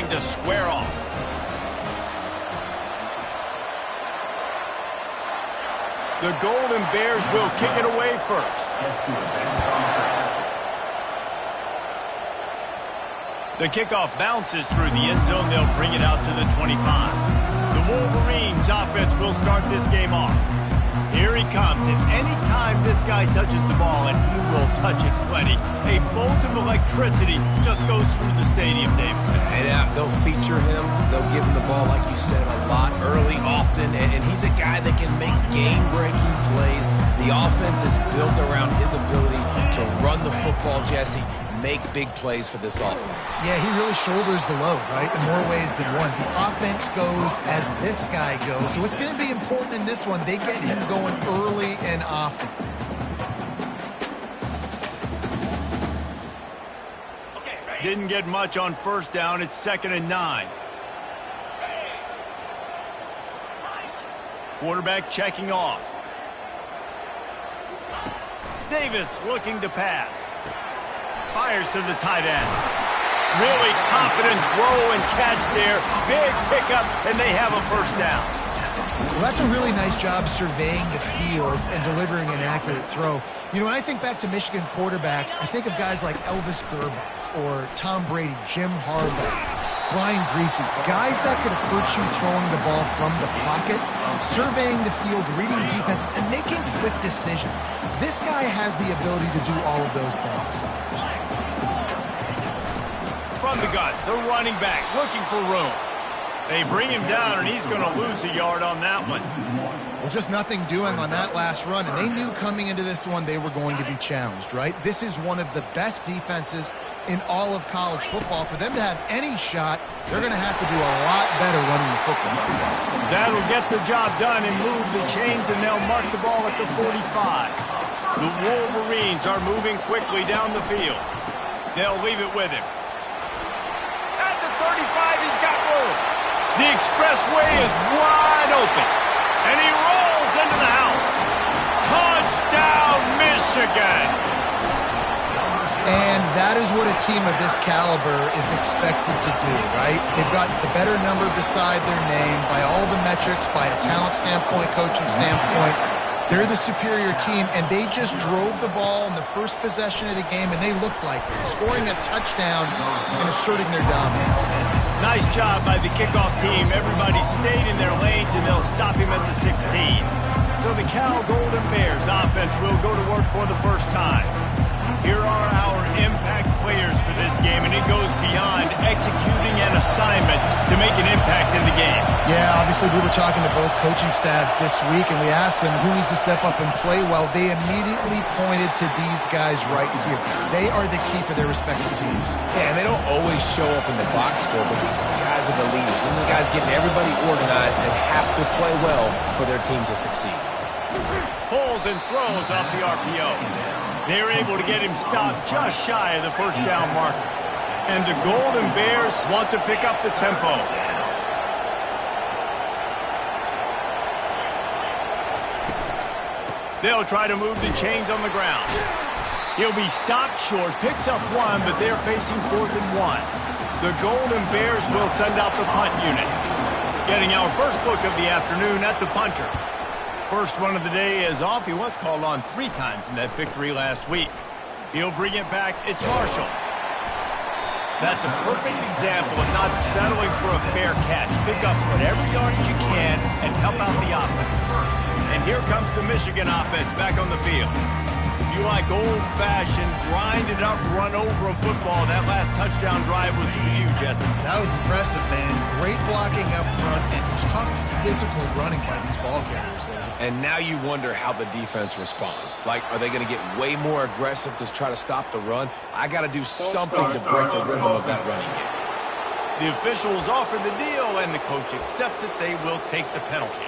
time to square off. The Golden Bears will kick it away first. The kickoff bounces through the end zone. They'll bring it out to the 25. The Wolverines offense will start this game off. Here he comes, and anytime this guy touches the ball, and he will touch it plenty, a bolt of electricity just goes through the stadium, Dave. And they'll feature him. They'll give him the ball, like you said, a lot, early, often, and he's a guy that can make game-breaking plays. The offense is built around his ability to run the football, Jesse, make big plays for this offense. Yeah, he really shoulders the load, right, in more ways than one. The offense goes as this guy goes, so it's going to be important in this one. They get him going early and often. Didn't get much on first down. It's 2nd and 9. Quarterback checking off. Davis looking to pass. Fires to the tight end. Really confident throw and catch there. Big pickup, and they have a first down. Well, that's a really nice job surveying the field and delivering an accurate throw. You know, when I think back to Michigan quarterbacks, I think of guys like Elvis Grbac or Tom Brady, Jim Harbaugh, Brian Griese, guys that could hurt you throwing the ball from the pocket, surveying the field, reading defenses, and making quick decisions. This guy has the ability to do all of those things. From the gun, the running back looking for room. They bring him down, and he's going to lose a yard on that one. Well, just nothing doing on that last run, and they knew coming into this one they were going to be challenged, right? This is one of the best defenses in all of college football. For them to have any shot, they're going to have to do a lot better running the football. That'll get the job done and move the chains, and they'll mark the ball at the 45. The Wolverines are moving quickly down the field. They'll leave it with him. At the 35, he's got room. The expressway is wide open, and he rolls into the house. Touchdown, Michigan! And that is what a team of this caliber is expected to do, right? They've got the better number beside their name by all the metrics, by a talent standpoint, coaching standpoint. They're the superior team, and they just drove the ball in the first possession of the game, and they looked like it, scoring a touchdown and asserting their dominance. Nice job by the kickoff team. Everybody stayed in their lanes, and they'll stop him at the 16. So the Cal Golden Bears offense will go to work for the first time. Here are our impact players for this game, and it goes beyond executing an assignment to make an impact in the game. Yeah, obviously we were talking to both coaching staffs this week, and we asked them who needs to step up and play well. They immediately pointed to these guys right here. They are the key for their respective teams. Yeah, and they don't always show up in the box score, but these guys are the leaders. These are the guys getting everybody organized and have to play well for their team to succeed. Pulls and throws off the RPO. They're able to get him stopped just shy of the first down marker. And the Golden Bears want to pick up the tempo. They'll try to move the chains on the ground. He'll be stopped short, picks up one, but they're facing 4th and 1. The Golden Bears will send out the punt unit. Getting our first look of the afternoon at the punter. First one of the day is off. He was called on 3 times in that victory last week. He'll bring it back. It's Marshall. That's a perfect example of not settling for a fair catch. Pick up whatever yardage you can and help out the offense. And here comes the Michigan offense back on the field. If you like old-fashioned, grind-it-up, run-over of football, that last touchdown drive was for you, Jesse. That was impressive, man. Great blocking up front and tough physical running by these ball carriers there. And now you wonder how the defense responds. Like, are they going to get way more aggressive to try to stop the run? I got to do something to break the rhythm of that running game. The officials offer the deal, and the coach accepts it. They will take the penalty.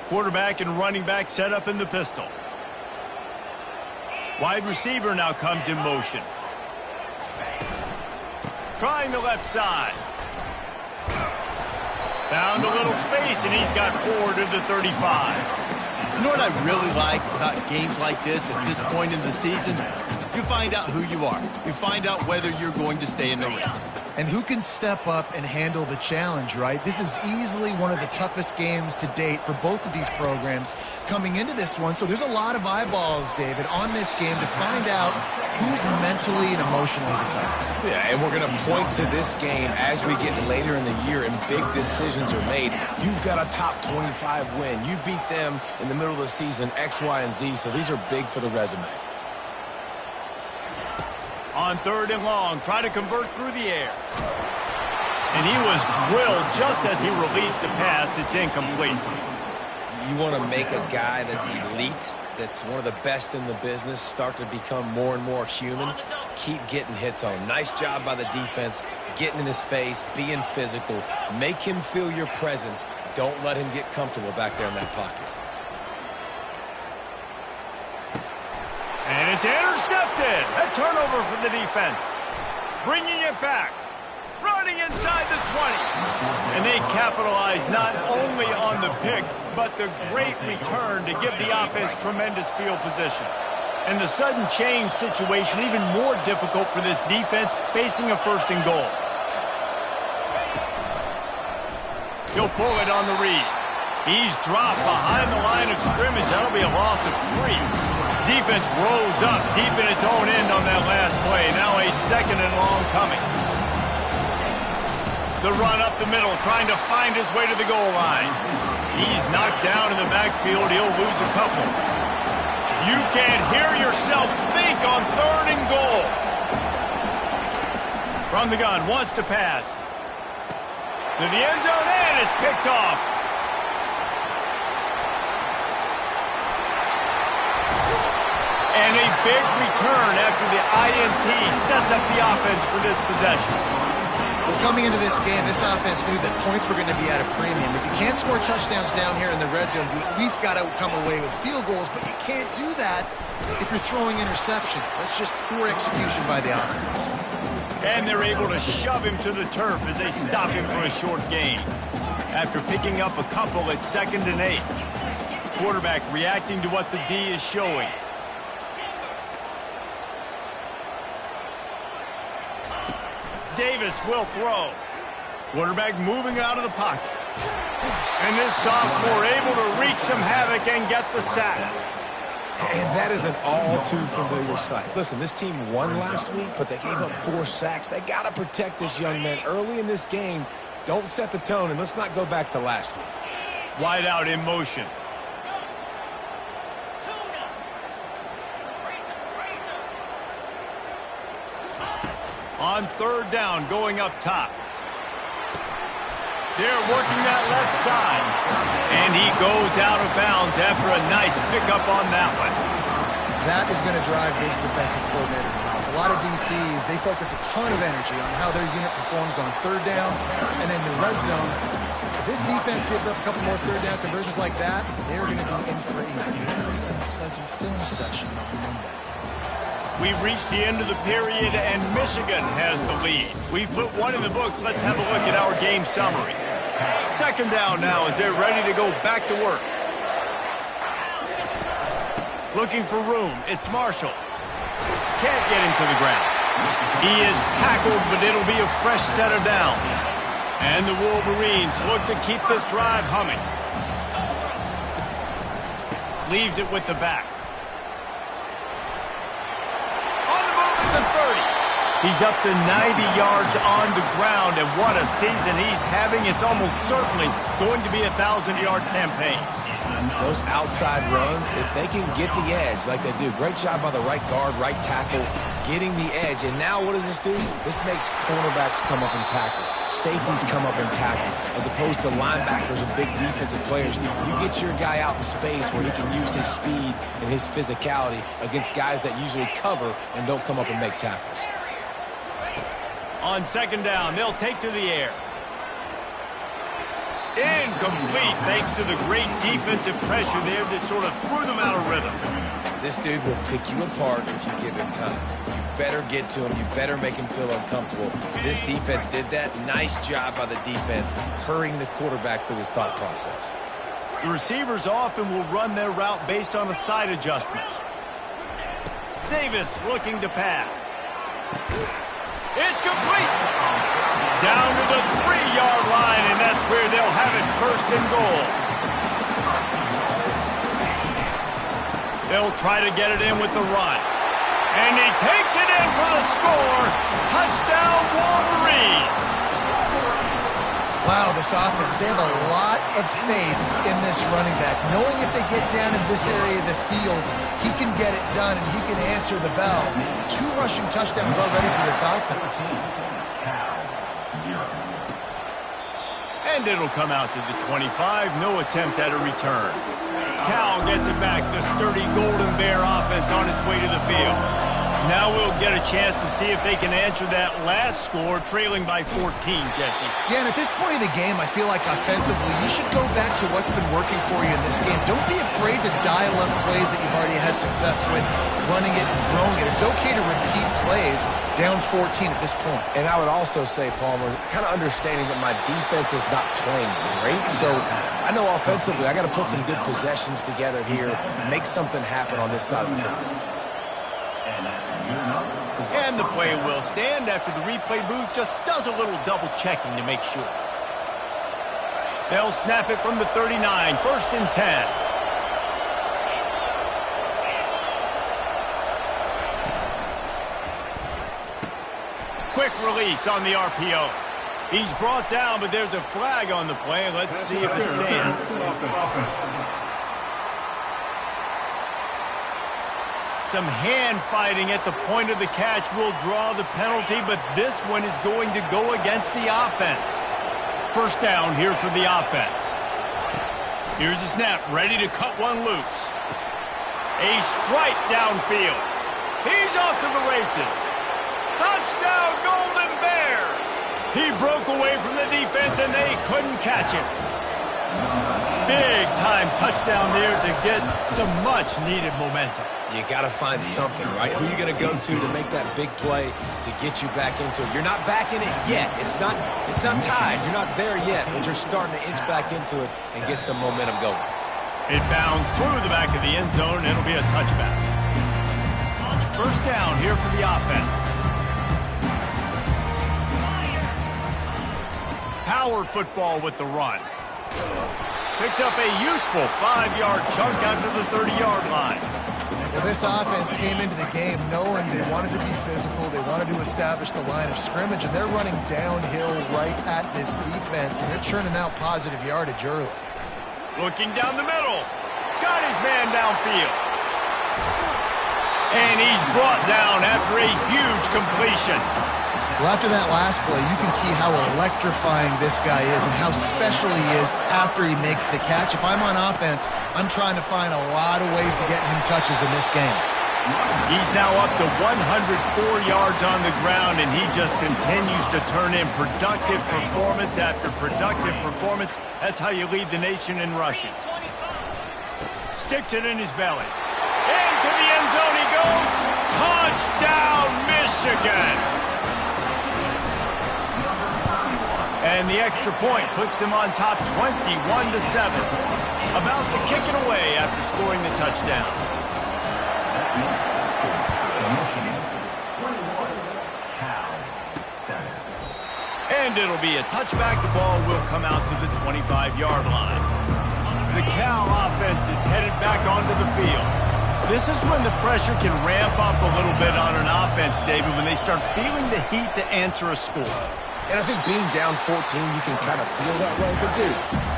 Quarterback and running back set up in the pistol. Wide receiver now comes in motion. Trying the left side. Found a little space, and he's got 4 to the 35. You know what I really like about games like this at this point in the season? You find out who you are. You find out whether you're going to stay in the race. And who can step up and handle the challenge, right? This is easily one of the toughest games to date for both of these programs coming into this one. So there's a lot of eyeballs, David, on this game to find out who's mentally and emotionally the toughest. Yeah, and we're going to point to this game as we get later in the year and big decisions are made. You've got a top 25 win. You beat them in the middle of the season, X, Y, and Z, so these are big for the resume. On 3rd and long, try to convert through the air. And he was drilled just as he released the pass. It's incomplete. You want to make a guy that's elite, that's one of the best in the business, start to become more and more human. Keep getting hits on him. Nice job by the defense, getting in his face, being physical. Make him feel your presence. Don't let him get comfortable back there in that pocket. And it's intercepted. A turnover for the defense. Bringing it back. Running inside the 20. And they capitalize not only on the picks, but the great return to give the offense tremendous field position. And the sudden change situation even more difficult for this defense facing a 1st and goal. He'll pull it on the read. He's dropped behind the line of scrimmage. That'll be a loss of 3. Defense rose up deep in its own end on that last play. Now a 2nd and long coming. The run up the middle, trying to find his way to the goal line. He's knocked down in the backfield. He'll lose a couple. You can't hear yourself think on 3rd and goal. From the gun, wants to pass. To the end zone and is picked off. And a big return after the INT sets up the offense for this possession. Well, coming into this game, this offense knew that points were going to be at a premium. If you can't score touchdowns down here in the red zone, you at least got to come away with field goals, but you can't do that if you're throwing interceptions. That's just poor execution by the offense. And they're able to shove him to the turf as they stop him for a short gain. After picking up a couple at 2nd and 8. Quarterback reacting to what the D is showing. Davis will throw. Quarterback moving out of the pocket. And this sophomore able to wreak some havoc and get the sack. And that is an all-too-familiar sight. Listen, this team won last week, but they gave up 4 sacks. They got to protect this young man early in this game. Don't set the tone, and let's not go back to last week. Wide out in motion. On 3rd down, going up top. They're working that left side. And he goes out of bounds after a nice pickup on that one. That is going to drive this defensive coordinator nuts. A lot of DCs, they focus a ton of energy on how their unit performs on 3rd down and in the red zone. If this defense gives up a couple more 3rd down conversions like that, they're going to be in for a very unpleasant film session on Monday. We've reached the end of the period, and Michigan has the lead. We've put one in the books. Let's have a look at our game summary. 2nd down now as they're ready to go back to work. Looking for room. It's Marshall. Can't get him to the ground. He is tackled, but it'll be a fresh set of downs. And the Wolverines look to keep this drive humming. Leaves it with the back. The 30. He's up to 90 yards on the ground, and what a season he's having. It's almost certainly going to be a 1,000-yard campaign. Those outside runs, if they can get the edge like they do, great job by the right guard, right tackle, getting the edge. And now what does this do? This makes cornerbacks come up and tackle. Safeties come up and tackle, as opposed to linebackers or big defensive players. You get your guy out in space where he can use his speed and his physicality against guys that usually cover and don't come up and make tackles. On 2nd down, they'll take to the air. Incomplete, thanks to the great defensive pressure there that sort of threw them out of rhythm. This dude will pick you apart if you give him time. You better get to him. You better make him feel uncomfortable. This defense did that. Nice job by the defense, hurrying the quarterback through his thought process. The receivers often will run their route based on a side adjustment. Davis looking to pass. It's complete. Down to the 3-yard line, and that's where they'll have it, first and goal. They'll try to get it in with the run. And he takes it in for the score. Touchdown, Wolverines. Wow, this offense, they have a lot of faith in this running back, knowing if they get down in this area of the field, he can get it done and he can answer the bell. 2 rushing touchdowns already for this offense. And it'll come out to the 25. No attempt at a return. Cal gets it back. The sturdy Golden Bear offense on its way to the field. Now we'll get a chance to see if they can answer that last score, trailing by 14, Jesse. Yeah, and at this point of the game, I feel like offensively, you should go back to what's been working for you in this game. Don't be afraid to dial up plays that you've already had success with, running it and throwing it. It's okay to repeat plays down 14 at this point. And I would also say, Palmer, kind of understanding that my defense is not playing great, so I know offensively I got to put some good possessions together here, make something happen on this side of the football. And the play will stand after the replay booth just does a little double checking to make sure. They'll snap it from the 39, first and 10. Quick release on the RPO. He's brought down, but there's a flag on the play. Let's see if it stands. Some hand fighting at the point of the catch will draw the penalty, but this one is going to go against the offense. First down here for the offense. Here's the snap, ready to cut one loose. A strike downfield. He's off to the races. Touchdown, Golden Bears! He broke away from the defense, and they couldn't catch him. Big-time touchdown there to get some much-needed momentum. You got to find something, right? Who are you going to go to make that big play to get you back into it? You're not back in it yet. It's not tied. You're not there yet, but you're starting to inch back into it and get some momentum going. It bounds through the back of the end zone, and it'll be a touchback. First down here for the offense. Power football with the run. Picks up a useful 5-yard chunk out to the 30-yard line. Well, this offense came into the game knowing they wanted to be physical, they wanted to establish the line of scrimmage, and they're running downhill right at this defense, and they're churning out positive yardage early. Looking down the middle. Got his man downfield. And he's brought down after a huge completion. Well, after that last play, you can see how electrifying this guy is and how special he is after he makes the catch. If I'm on offense, I'm trying to find a lot of ways to get him touches in this game. He's now up to 104 yards on the ground, and he just continues to turn in productive performance after productive performance. That's how you lead the nation in rushing. Sticks it in his belly. Into the end zone he goes. Touchdown, Michigan! And the extra point puts them on top 21-7. About to kick it away after scoring the touchdown. And it'll be a touchback. The ball will come out to the 25-yard line. The Cal offense is headed back onto the field. This is when the pressure can ramp up a little bit on an offense, David, when they start feeling the heat to answer a score. And I think being down 14, you can kind of feel that way. But, dude,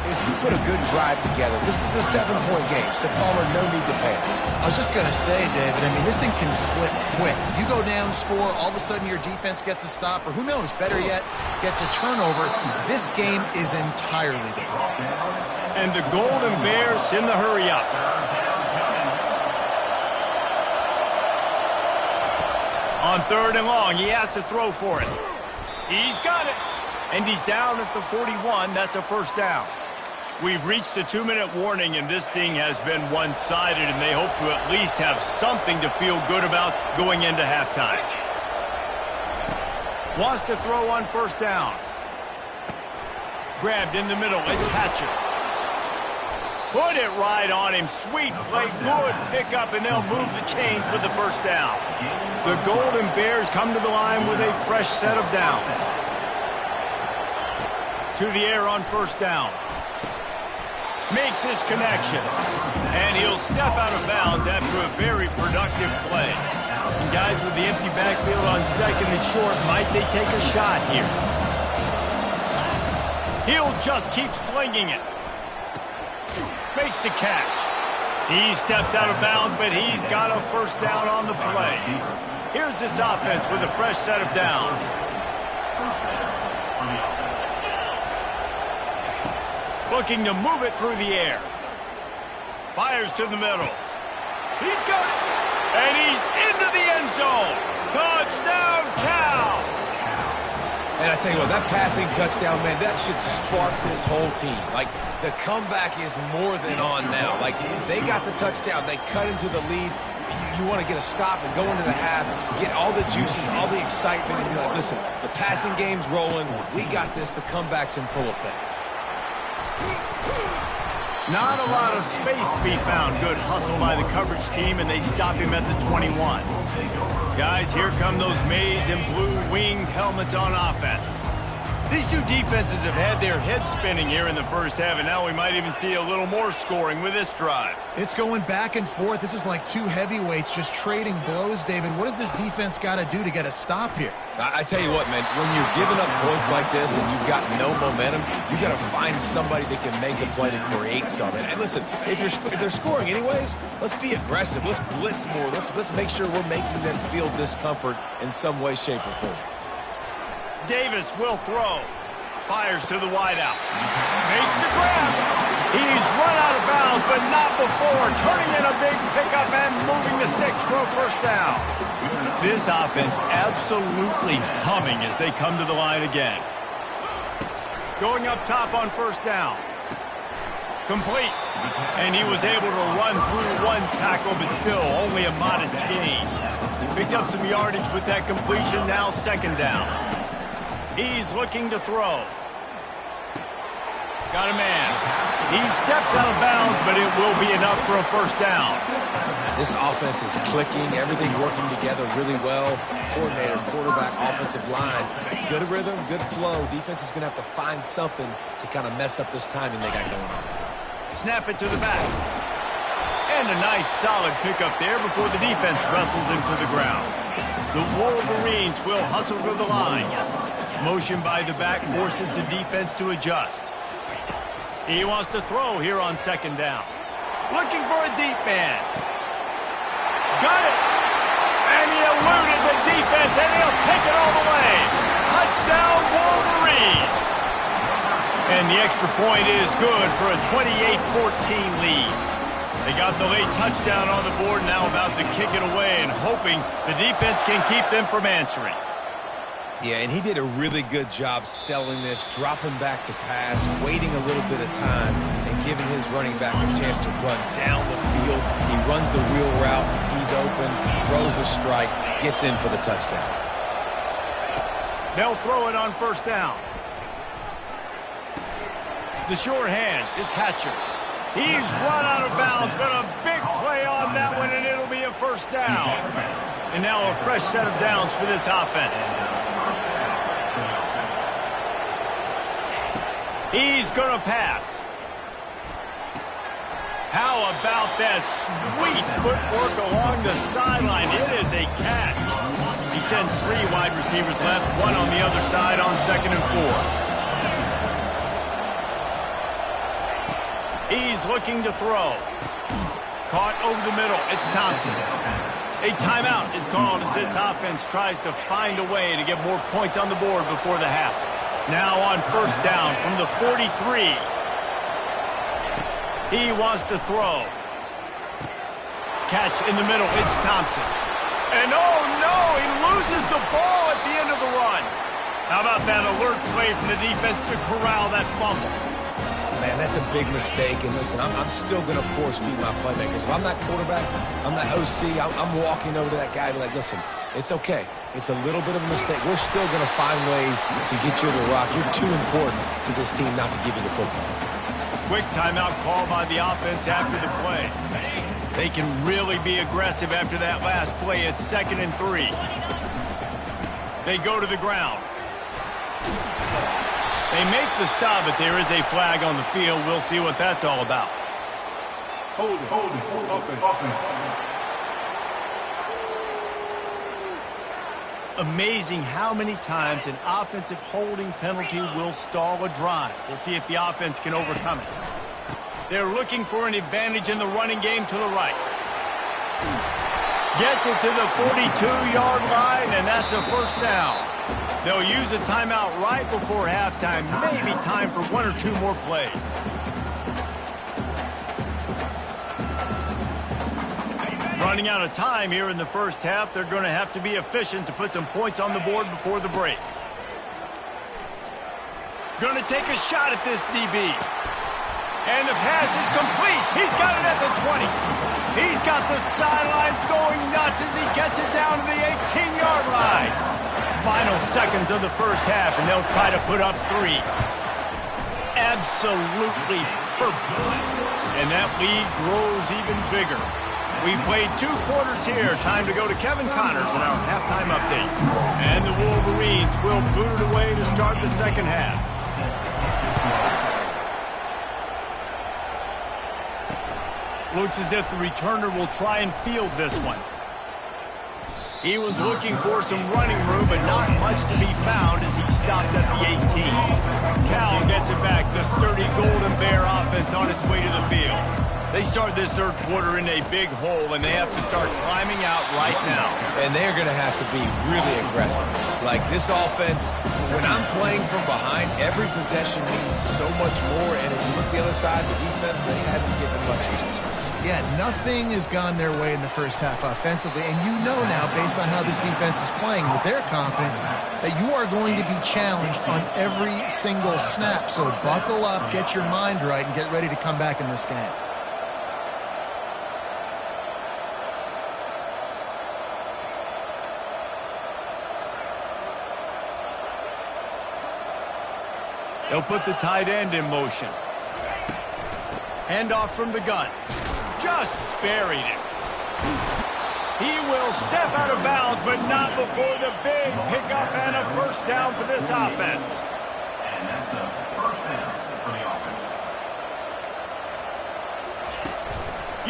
if you put a good drive together, this is a 7-point game. So, Palmer, no need to panic. I was just going to say, David, I mean, this thing can flip quick. You go down, score, all of a sudden your defense gets a stop, or who knows, better yet, gets a turnover. This game is entirely different. And the Golden Bears in the hurry-up. On 3rd and long, he has to throw for it. He's got it. And he's down at the 41. That's a first down. We've reached the 2-minute warning, and this thing has been one-sided, and they hope to at least have something to feel good about going into halftime. Wants to throw on first down. Grabbed in the middle. It's Hatcher. Put it right on him. Sweet play. Good pickup, and they'll move the chains with the first down. The Golden Bears come to the line with a fresh set of downs. To the air on first down. Makes his connection. And he'll step out of bounds after a very productive play. And guys, with the empty backfield on second and short, might they take a shot here? He'll just keep slinging it. Makes the catch. He steps out of bounds, but he's got a first down on the play. Here's this offense with a fresh set of downs. Looking to move it through the air. Fires to the middle. He's got it. And he's into the end zone. Touchdown, Cal. And I tell you what, that passing touchdown, man, that should spark this whole team. Like, the comeback is more than on now. Like, they got the touchdown. They cut into the lead. You want to get a stop and go into the half, get all the juices, all the excitement, and be like, listen, the passing game's rolling. We got this. The comeback's in full effect. Not a lot of space to be found. Good hustle by the coverage team, and they stop him at the 21. Guys, here come those maize and blue winged helmets on offense. These two defenses have had their heads spinning here in the first half, and now we might even see a little more scoring with this drive. It's going back and forth. This is like two heavyweights just trading blows, David. What does this defense got to do to get a stop here? I tell you what, man, when you're giving up points like this and you've got no momentum, you got to find somebody that can make a play to create something. And listen, if they're scoring anyways, let's be aggressive. Let's blitz more. Let's make sure we're making them feel discomfort in some way, shape, or form. Davis will throw. Fires to the wideout. Makes the grab. He's run out of bounds, but not before. Turning in a big pickup and moving the sticks for a first down. This offense absolutely humming as they come to the line again. Going up top on first down. Complete. And he was able to run through one tackle, but still only a modest gain. Picked up some yardage with that completion. Now second down. He's looking to throw. Got a man. He steps out of bounds, but it will be enough for a first down. This offense is clicking, everything working together really well. Coordinator, quarterback, offensive line. Good rhythm, good flow. Defense is going to have to find something to kind of mess up this timing they got going on. Snap it to the back. And a nice solid pickup there before the defense wrestles him to the ground. The Wolverines will hustle to the line. Motion by the back forces the defense to adjust. He wants to throw here on second down. Looking for a deep man. Got it. And he eluded the defense, and he'll take it all the way. Touchdown, Wolverines. And the extra point is good for a 28-14 lead. They got the late touchdown on the board, now about to kick it away and hoping the defense can keep them from answering. Yeah, and he did a really good job selling this, dropping back to pass, waiting a little bit of time, and giving his running back a chance to run down the field. He runs the wheel route, he's open, throws a strike, gets in for the touchdown. They'll throw it on first down. The sure hands, it's Hatcher. He's run out of bounds, but a big play on that one, and it'll be a first down. And now a fresh set of downs for this offense. He's going to pass. How about that sweet footwork along the sideline? It is a catch. He sends three wide receivers left, one on the other side on second and 4. He's looking to throw. Caught over the middle. It's Thompson. A timeout is called as this offense tries to find a way to get more points on the board before the half. Now on first down from the 43. He wants to throw. Catch in the middle. It's Thompson. And oh no, he loses the ball at the end of the run. How about that alert play from the defense to corral that fumble? Man, that's a big mistake. And listen, I'm still going to force feed my playmakers. If I'm that quarterback, I'm that OC, I'm walking over to that guy and be like, listen, it's okay. It's a little bit of a mistake. We're still going to find ways to get you to the rock. You're too important to this team not to give you the football. Quick timeout call by the offense after the play. They can really be aggressive after that last play. It's 2nd and 3. They go to the ground. They make the stop, but there is a flag on the field. We'll see what that's all about. Hold it, offense. Amazing how many times an offensive holding penalty will stall a drive. We'll see if the offense can overcome it. They're looking for an advantage in the running game to the right. Gets it to the 42-yard line, and that's a first down. They'll use a timeout right before halftime. Maybe time for 1 or 2 more plays. Running out of time here in the first half. They're going to have to be efficient to put some points on the board before the break. Going to take a shot at this DB. And the pass is complete. He's got it at the 20. He's got the sidelines going nuts as he gets it down to the 18-yard line. Final seconds of the first half, and they'll try to put up 3. Absolutely perfect. And that lead grows even bigger. We've played 2 quarters here. Time to go to Kevin Connors in our halftime update. And the Wolverines will boot it away to start the second half. Looks as if the returner will try and field this one. He was looking for some running room, but not much to be found as he stopped at the 18. Cal gets it back. The sturdy Golden Bear offense on its way to the field. They start this third quarter in a big hole, and they have to start climbing out right now. And they're going to have to be really aggressive. It's like this offense, when I'm playing from behind, every possession means so much more. And if you look the other side, the defense, they haven't given much resistance. Yeah, nothing has gone their way in the first half offensively. And you know now, based on how this defense is playing with their confidence, that you are going to be challenged on every single snap. So buckle up, get your mind right, and get ready to come back in this game. They'll put the tight end in motion. Handoff from the gun. Just buried it. He will step out of bounds, but not before the big pickup and a first down for this offense. And that's a first down for the offense.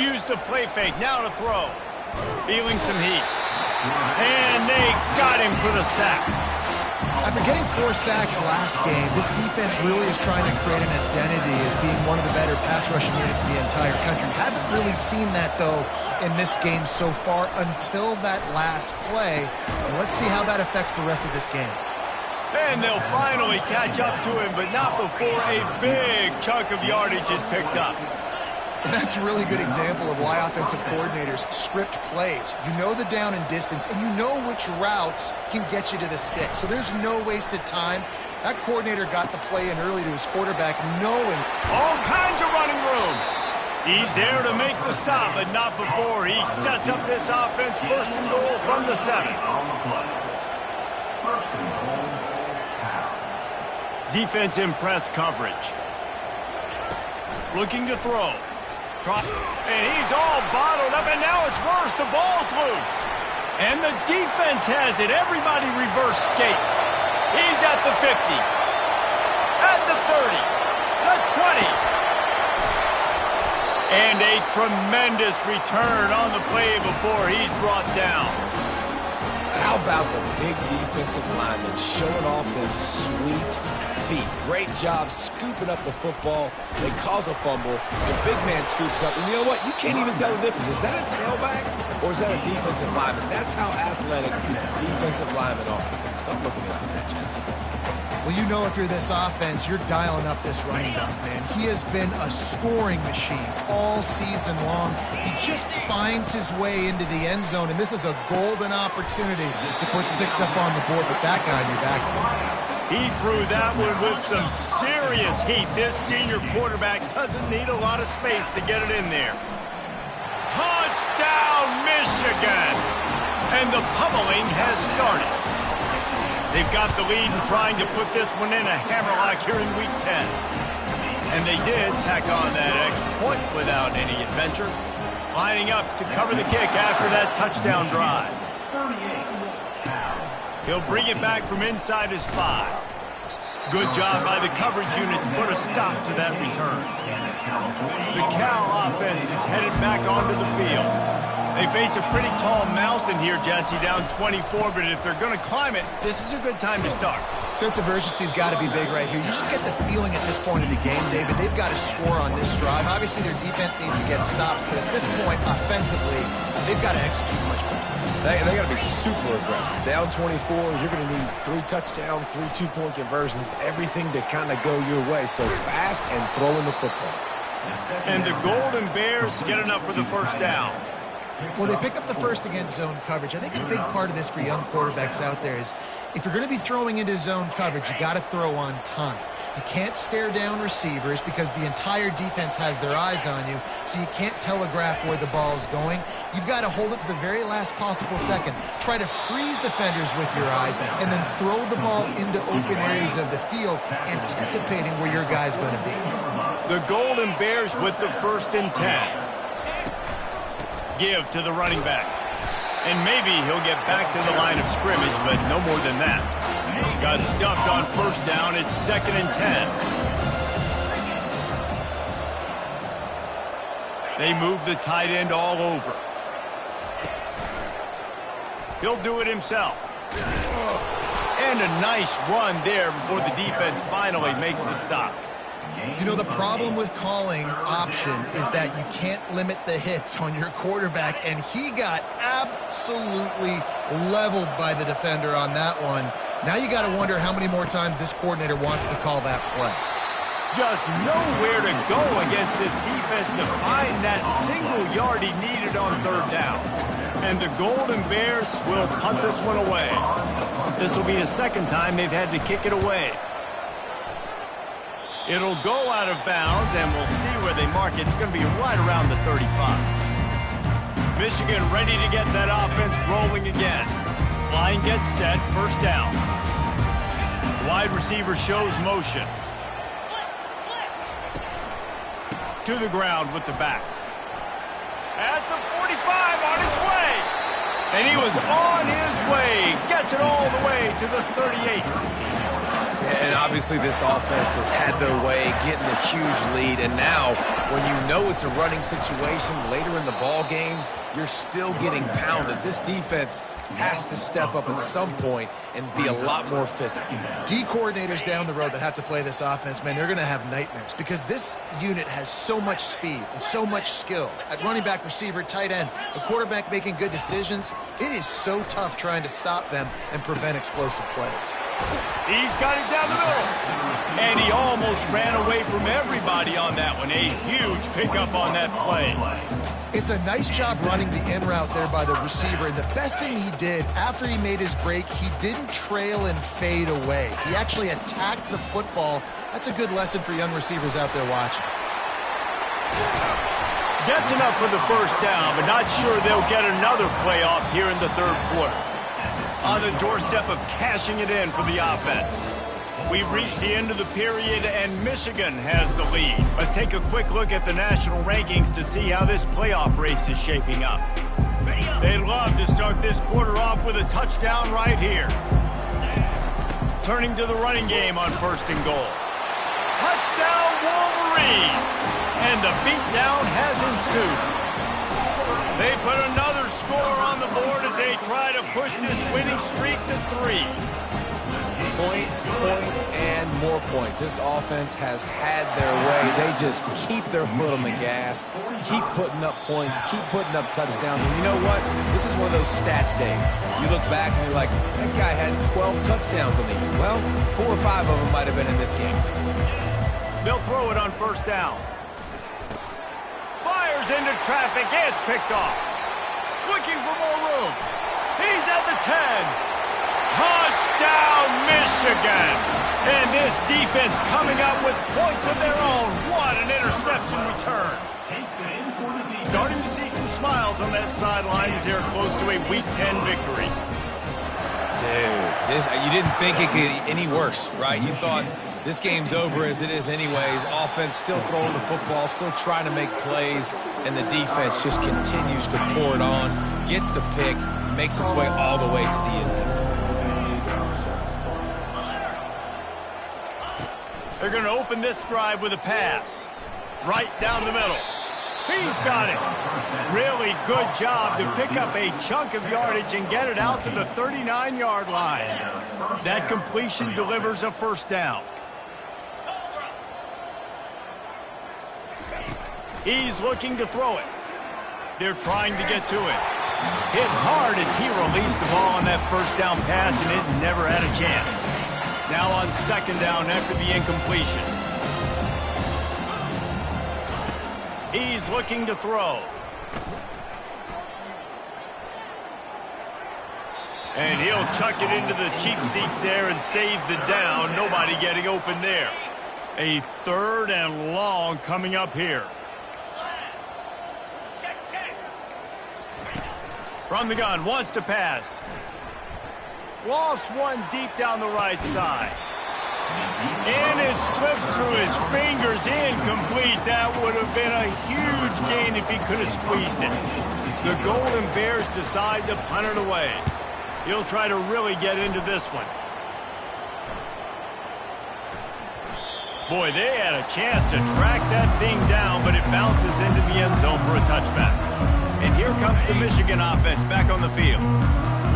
Use the play fake. Now to throw. Feeling some heat. And they got him for the sack. After getting 4 sacks last game, this defense really is trying to create an identity as being one of the better pass rushing units in the entire country. Haven't really seen that, though, in this game so far until that last play. And let's see how that affects the rest of this game. And they'll finally catch up to him, but not before a big chunk of yardage is picked up. And that's a really good example of why offensive coordinators script plays. You know the down and distance, and you know which routes can get you to the stick. So there's no wasted time. That coordinator got the play in early to his quarterback, knowing all kinds of running room. He's there to make the stop, but not before he sets up this offense. First and goal from the 7. Defense in press coverage. Looking to throw. And he's all bottled up, and now it's worse. The ball's loose. And the defense has it. Everybody reverse skate. He's at the 50. At the 30. The 20. And a tremendous return on the play before he's brought down. How about the big defensive lineman showing off them sweet feet? Great job scooping up the football. They cause a fumble. The big man scoops up. And you know what? You can't even tell the difference. Is that a tailback or is that a defensive lineman? That's how athletic defensive linemen are. Don't look at me like that, Jesse. Well, you know if you're this offense, you're dialing up this running back, man. He has been a scoring machine all season long. He just finds his way into the end zone, and this is a golden opportunity to put 6 up on the board with that guy on your backfield. He threw that one with some serious heat. This senior quarterback doesn't need a lot of space to get it in there. Touchdown, Michigan! And the pummeling has started. They've got the lead and trying to put this one in a hammerlock here in Week 10. And they did tack on that extra point without any adventure. Lining up to cover the kick after that touchdown drive. He'll bring it back from inside his 5. Good job by the coverage unit to put a stop to that return. The Cal offense is headed back onto the field. They face a pretty tall mountain here, Jesse, down 24, but if they're going to climb it, this is a good time to start. Sense of urgency's got to be big right here. You just get the feeling at this point in the game, David, they've got to score on this drive. Obviously, their defense needs to get stops, but at this point, offensively, they've got to execute much better. They got to be super aggressive. Down 24, you're going to need 3 touchdowns, 3 two-point conversions, everything to kind of go your way. So fast and throwing the football. And the Golden Bears get enough for the first down. Well, they pick up the first against zone coverage. I think a big part of this for young quarterbacks out there is if you're going to be throwing into zone coverage, you got to throw on time. You can't stare down receivers because the entire defense has their eyes on you, so you can't telegraph where the ball's going. You've got to hold it to the very last possible second. Try to freeze defenders with your eyes and then throw the ball into open areas of the field, anticipating where your guy's going to be. The Golden Bears with the 1st and 10. Give to the running back. And maybe he'll get back to the line of scrimmage, but no more than that. Got stuffed on 1st down. It's 2nd and 10. They move the tight end all over. He'll do it himself. And a nice run there before the defense finally makes the stop. You know, the problem with calling option is that you can't limit the hits on your quarterback, and he got absolutely leveled by the defender on that one. Now you got to wonder how many more times this coordinator wants to call that play. Just nowhere to go against this defense to find that single yard he needed on 3rd down. And the Golden Bears will punt this one away. This will be the 2nd time they've had to kick it away. It'll go out of bounds, and we'll see where they mark it. It's going to be right around the 35. Michigan ready to get that offense rolling again. Line gets set, 1st down. Wide receiver shows motion. To the ground with the back. At the 45, on his way. And he was on his way. Gets it all the way to the 38. And obviously this offense has had their way, getting a huge lead. And now, when you know it's a running situation later in the ball games, you're still getting pounded. This defense has to step up at some point and be a lot more physical. D coordinators down the road that have to play this offense, man, they're going to have nightmares because this unit has so much speed and so much skill. At running back, receiver, tight end, the quarterback making good decisions, it is so tough trying to stop them and prevent explosive plays. He's got it down the middle. And he almost ran away from everybody on that one. A huge pickup on that play. It's a nice job running the in route there by the receiver. And the best thing he did after he made his break, he didn't trail and fade away. He actually attacked the football. That's a good lesson for young receivers out there watching. Gets enough for the 1st down, but not sure they'll get another play off here in the 3rd quarter. On the doorstep of cashing it in for the offense. We've reached the end of the period, and Michigan has the lead. Let's take a quick look at the national rankings to see how this playoff race is shaping up. They'd love to start this quarter off with a touchdown right here. Turning to the running game on 1st and goal. Touchdown Wolverines! And the beatdown has ensued. They put another score on the board as they try to push this winning streak to 3. Points, and more points. This offense has had their way. They just keep their foot on the gas, keep putting up points, keep putting up touchdowns. And you know what? This is one of those stats days. You look back and you're like, that guy had 12 touchdowns in the year. Well, 4 or 5 of them might have been in this game. They'll throw it on 1st down. Fires into traffic. It's picked off. Looking for more room. He's at the 10. Touchdown, Michigan! And this defense coming up with points of their own. What an interception return. Starting to see some smiles on that sideline as they're close to a Week 10 victory. Dude, you didn't think it could get any worse, right? You thought This game's over as it is anyways. Offense still throwing the football, still trying to make plays, and the defense just continues to pour it on, gets the pick, makes its way all the way to the end zone. They're going to open this drive with a pass. Right down the middle. He's got it. Really good job to pick up a chunk of yardage and get it out to the 39-yard line. That completion delivers a first down. He's looking to throw it. They're trying to get to it. Hit hard as he released the ball on that first down pass, and it never had a chance. Now on second down after the incompletion. He's looking to throw. And he'll chuck it into the cheap seats there and save the down. Nobody getting open there. A third and long coming up here. From the gun, wants to pass. Lost one deep down the right side. And it slips through his fingers, incomplete. That would have been a huge gain if he could have squeezed it. The Golden Bears decide to punt it away. He'll try to really get into this one. Boy, they had a chance to track that thing down, but it bounces into the end zone for a touchback. And here comes the Michigan offense back on the field.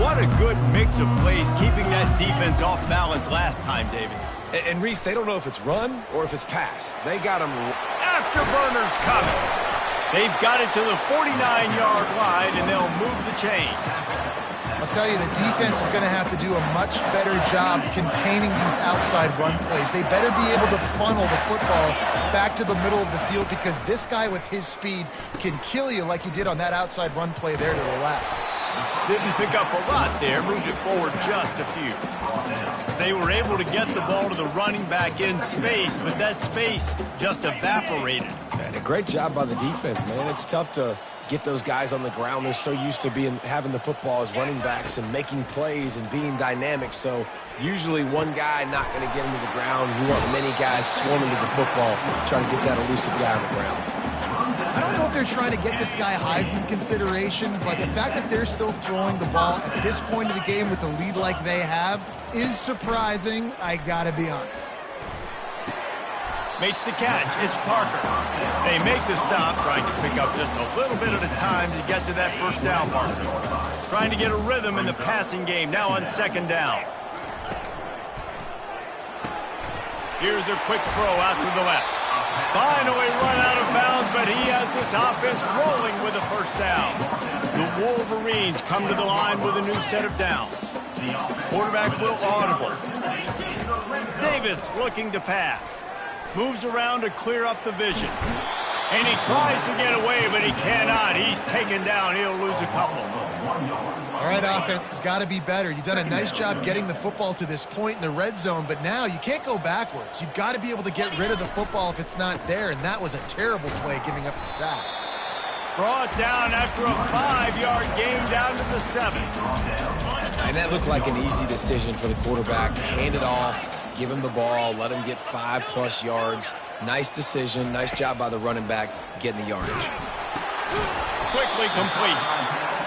What a good mix of plays, keeping that defense off balance last time, David. And Reese, they don't know if it's run or if it's pass. They got him. Afterburners coming. They've got it to the 49-yard line, and they'll move the chains. I'll tell you, the defense is going to have to do a much better job containing these outside run plays. They better be able to funnel the football back to the middle of the field, because this guy with his speed can kill you like he did on that outside run play there to the left. Didn't pick up a lot there, moved it forward just a few. They were able to get the ball to the running back in space, but that space just evaporated. And a great job by the defense, man. It's tough to get those guys on the ground. They're so used to having the football as running backs and making plays and being dynamic. So usually one guy not going to get him to the ground. You want many guys swarming to the football, trying to get that elusive guy on the ground. I don't know if they're trying to get this guy Heisman consideration, but the fact that they're still throwing the ball at this point of the game with a lead like they have is surprising, I gotta be honest. Makes the catch. It's Parker. They make the stop, trying to pick up just a little bit at a time to get to that first down mark. Trying to get a rhythm in the passing game, now on second down. Here's a quick throw out to the left. Finally run out of bounds, but he has this offense rolling with a first down. The Wolverines come to the line with a new set of downs. Quarterback will audible. Davis looking to pass. Moves around to clear up the vision. And he tries to get away, but he cannot. He's taken down. He'll lose a couple. All right, offense has got to be better. You've done a nice job getting the football to this point in the red zone, but now you can't go backwards. You've got to be able to get rid of the football if it's not there, and that was a terrible play, giving up the sack. Brought down after a 5-yard gain down to the 7. And that looked like an easy decision for the quarterback. Hand it off, give him the ball, let him get 5+ yards. Nice decision. Nice job by the running back getting the yardage. Quickly complete.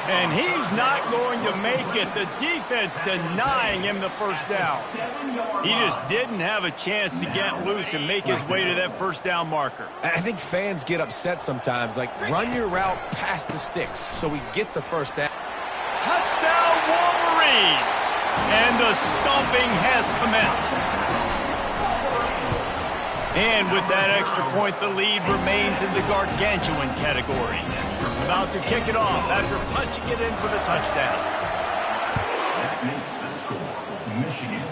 And he's not going to make it. The defense denying him the first down. He just didn't have a chance to get loose and make his way to that first down marker. I think fans get upset sometimes. Like, run your route past the sticks so we get the first down. Touchdown, Wolverines! And the stomping has commenced. And with that extra point, the lead remains in the gargantuan category. About to kick it off after punching it in for the touchdown. That makes the score. Michigan,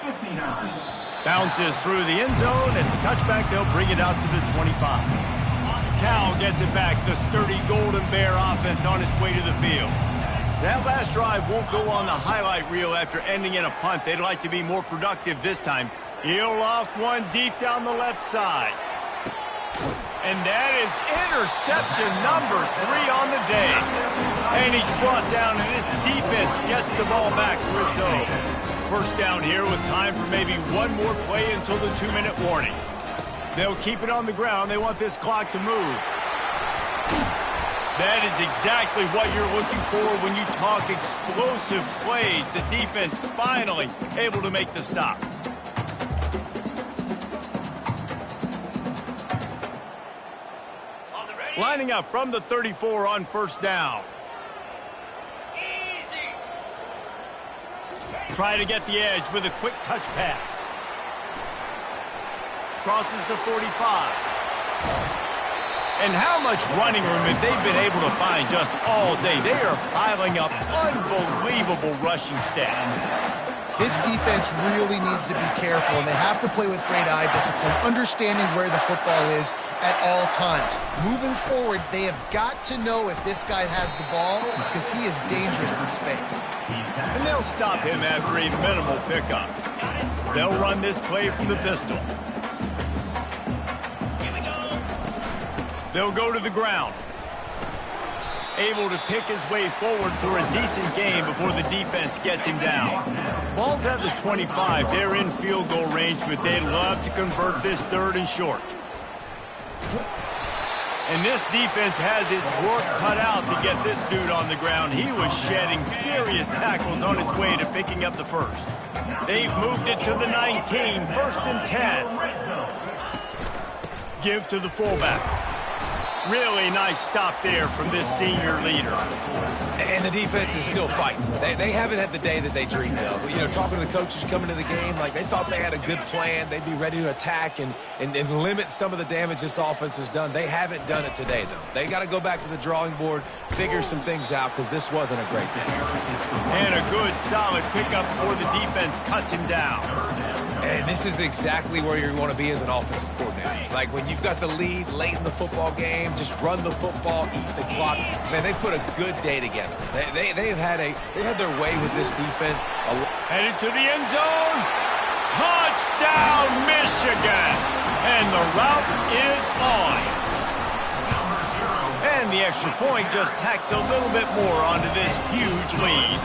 59. Bounces through the end zone. It's a touchback. They'll bring it out to the 25. Cal gets it back. The sturdy Golden Bear offense on its way to the field. That last drive won't go on the highlight reel after ending in a punt. They'd like to be more productive this time. He'll loft one deep down the left side. And that is interception number 3 on the day. And he's brought down, and his defense gets the ball back to its own. first down here with time for maybe one more play until the 2-minute warning. They'll keep it on the ground. They want this clock to move. That is exactly what you're looking for when you talk explosive plays. The defense finally able to make the stop. Lining up from the 34 on first down. Try to get the edge with a quick touch pass. Crosses to 45. And how much running room have they been able to find just all day? They are piling up unbelievable rushing stats. This defense really needs to be careful, and they have to play with great eye discipline, understanding where the football is at all times. Moving forward, they have got to know if this guy has the ball, because he is dangerous in space. And they'll stop him after a minimal pickup. They'll run this play from the pistol. They'll go to the ground. Able to pick his way forward for a decent game before the defense gets him down. Ball's at the 25. They're in field goal range, but they'd love to convert this 3rd and short. And this defense has its work cut out to get this dude on the ground. He was shedding serious tackles on his way to picking up the first. They've moved it to the 19, 1st and 10. Give to the fullback. Really nice stop there from this senior leader. And the defense is still fighting. They haven't had the day that they dreamed of. You know, talking to the coaches coming to the game, like they thought they had a good plan. They'd be ready to attack and limit some of the damage this offense has done. They haven't done it today, though. They got to go back to the drawing board, figure some things out, because this wasn't a great day. And a good, solid pickup before the defense cuts him down. And this is exactly where you want to be as an offensive coordinator. Like when you've got the lead late in the football game, just run the football, eat the clock. Man, they put a good day together. They've had their way with this defense. Headed to the end zone. Touchdown, Michigan. And the route is on. And the extra point just tacks a little bit more onto this huge lead.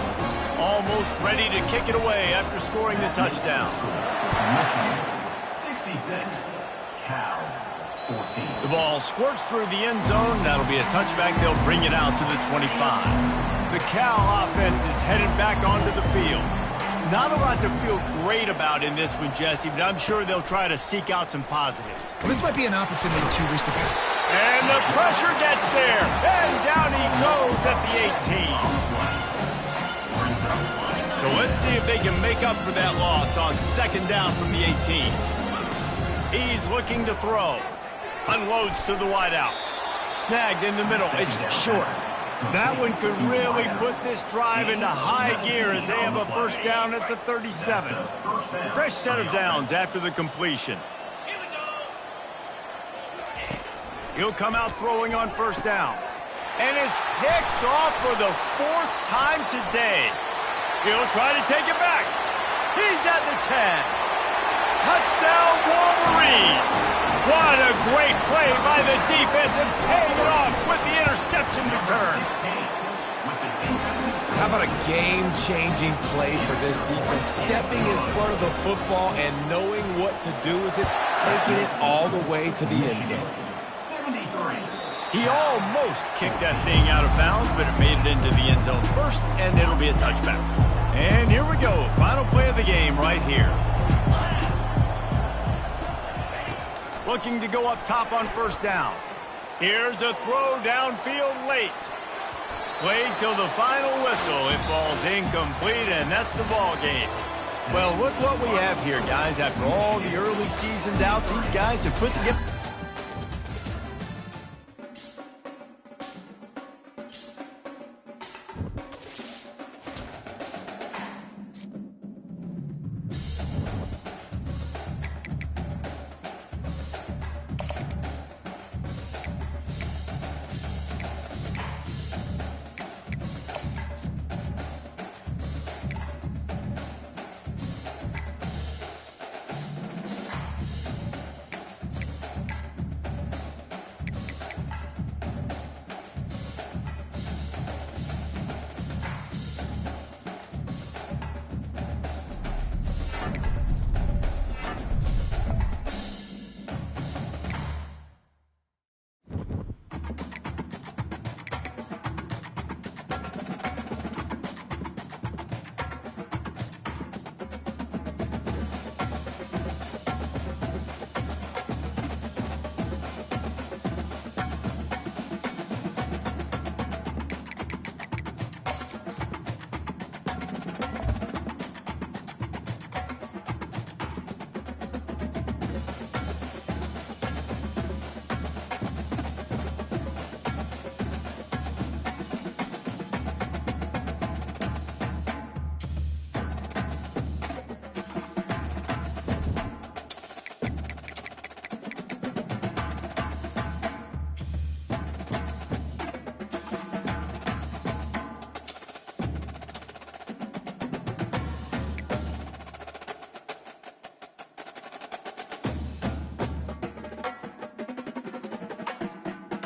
Almost ready to kick it away after scoring the touchdown. 66, Cal 14. The ball squirts through the end zone. That'll be a touchback. They'll bring it out to the 25. The Cal offense is headed back onto the field. Not a lot to feel great about in this one, Jesse, but I'm sure they'll try to seek out some positives. Well, this might be an opportunity to restart. And the pressure gets there. And down he goes at the 18. So let's see if they can make up for that loss on 2nd down from the 18. He's looking to throw. Unloads to the wideout. Snagged in the middle. It's short. That one could really put this drive into high gear as they have a 1st down at the 37. Fresh set of downs after the completion. He'll come out throwing on 1st down. And it's picked off for the 4th time today. He'll try to take it back. He's at the 10. Touchdown, Wolverines. What a great play by the defense and paying it off with the interception return. How about a game-changing play for this defense? Stepping in front of the football and knowing what to do with it, taking it all the way to the end zone. He almost kicked that thing out of bounds, but it made it into the end zone first, and it'll be a touchback. And here we go. Final play of the game right here. Looking to go up top on 1st down. Here's a throw downfield late. Played till the final whistle. It falls incomplete, and that's the ball game. Well, look what we have here, guys. After all the early season doubts, these guys have put together